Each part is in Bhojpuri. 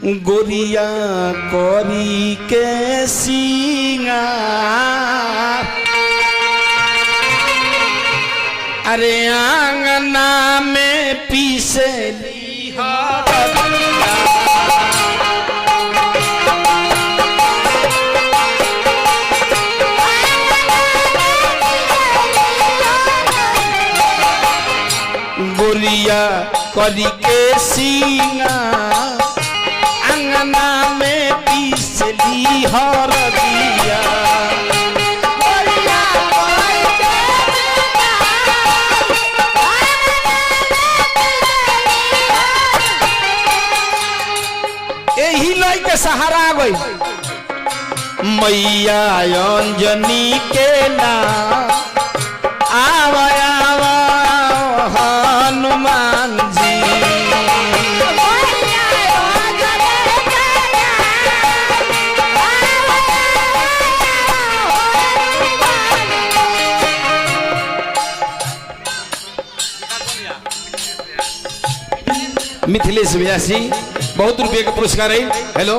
गोरिया करी के सिंगार अरे आंगना में पीसली गोरिया करी के सिंगार अंगना में पीसली हरदिया यही लई के सहारा आ गई मैया अंजनी के नाम आवा आवा हनुमान जी मिथिलेश व्यासी बहुत रुपये का पुरस्कार है। हेलो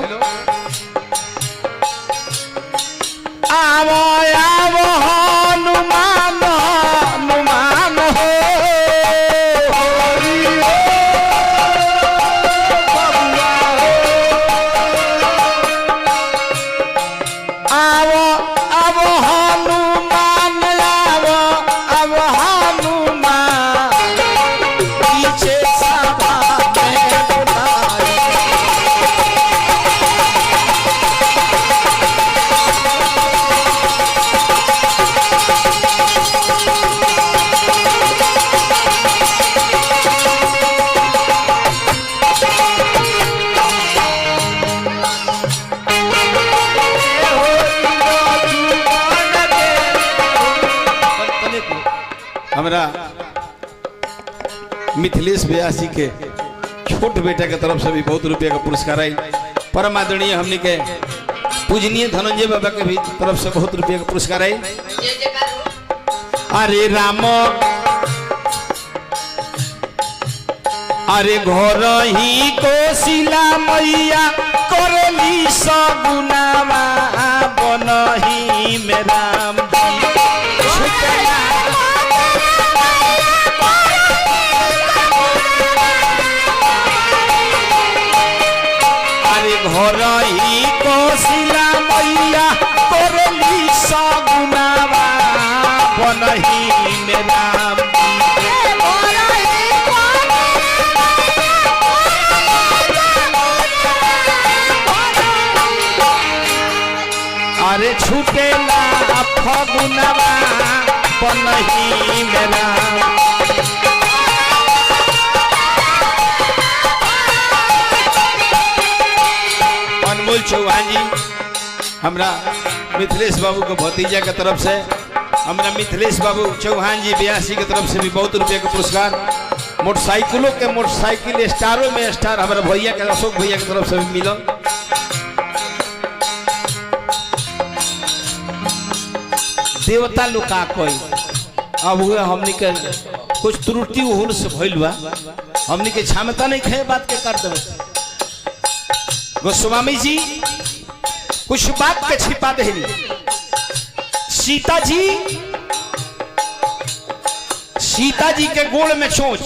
आवो आवो हनुमान हनुमान हो आवो आवो हनुमान आवो आवो हनुमान पीछे सभा हमरा मिथिलेश व्यासी के छोट बेटा के तरफ से भी बहुत रुपया का पुरस्कार है। परम आदरणीय हमने के पूजनीय धनंजय बाबा के भी तरफ से बहुत रुपया का पुरस्कार है। अरे राम अरे घर ही कोशिला मैया करली सगुनावा बनही में राम घर ही कोशिला मैया करली सगुनावा बनही में राम अरे छूटेला फगुनावा बनही में राम अनमोल चौहान जी हमरा मिथिलेश बाबू के भतीजा के तरफ से हमरा मिथिलेश बाबू चौहान जी व्यासी के तरफ से भी बहुत रुपये का पुरस्कार मोटरसाइकिलों के मोटरसाइकिल स्टारों में स्टार हमारे भैया के अशोक भैया की तरफ से भी मिला। देवता लोग का कोई अब हुए हमनी के कुछ त्रुटि हुन से भइल बा हमनी के क्षमता नहीं खे बात के कर देवे गोस्वामी जी कुछ बात के छिपा दे सीता जी के गोड़ में चोंच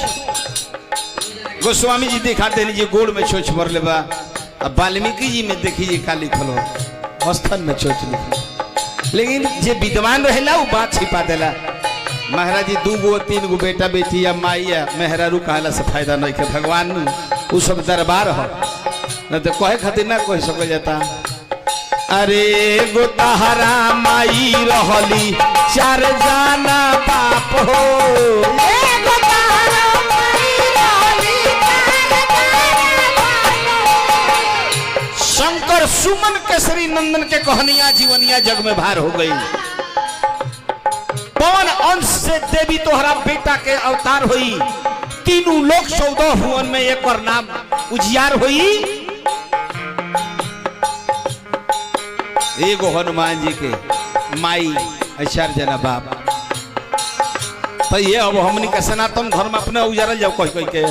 गोस्वामी जी दिखाते लीजिए गोड़ में चोंच मर ले बा। अब वाल्मीकि जी में देखिए का लिखल हो स्थन में चोंच लिखल लेकिन जे विद्वान रहेला वो बात छिपा देला। महाराज जी 2 गो 3 गो बेटा बेटी या माई या मेहरारू कहला से फायदा नहीं के भगवान वो सब दरबार हो न तो कहे खातिर ना कह सक जाता। अरे गो तहरा माई रहली 4 जाना बाप हो शंकर सुमन केसरी नंदन के कहनिया जीवनिया जग में भार हो गई। पवन अंश से देवी तोहरा बेटा के अवतार हुई तीनों लोक 14 भुवन में एक और नाम उजियार हुई। एगो हनुमान जी के माई 4 जना बाप तो ये अब हमनी के सनातन धर्म अपने उजारल जाओ कह के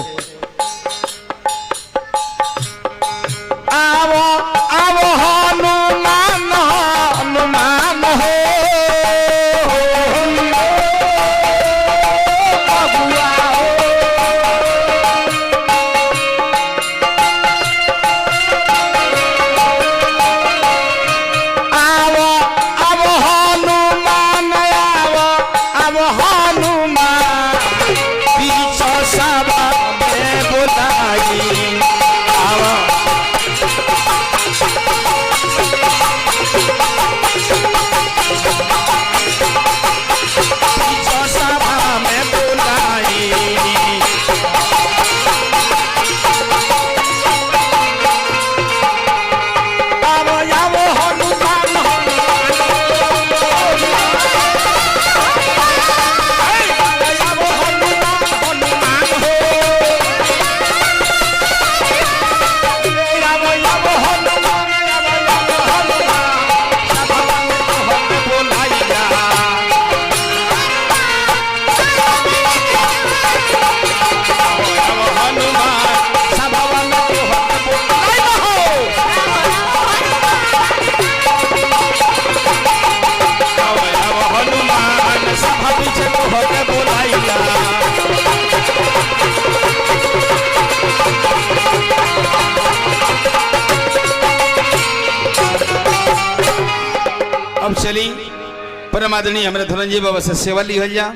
चली परम आदरणीय हमारे धनंजय बाबा से सेवा ली जा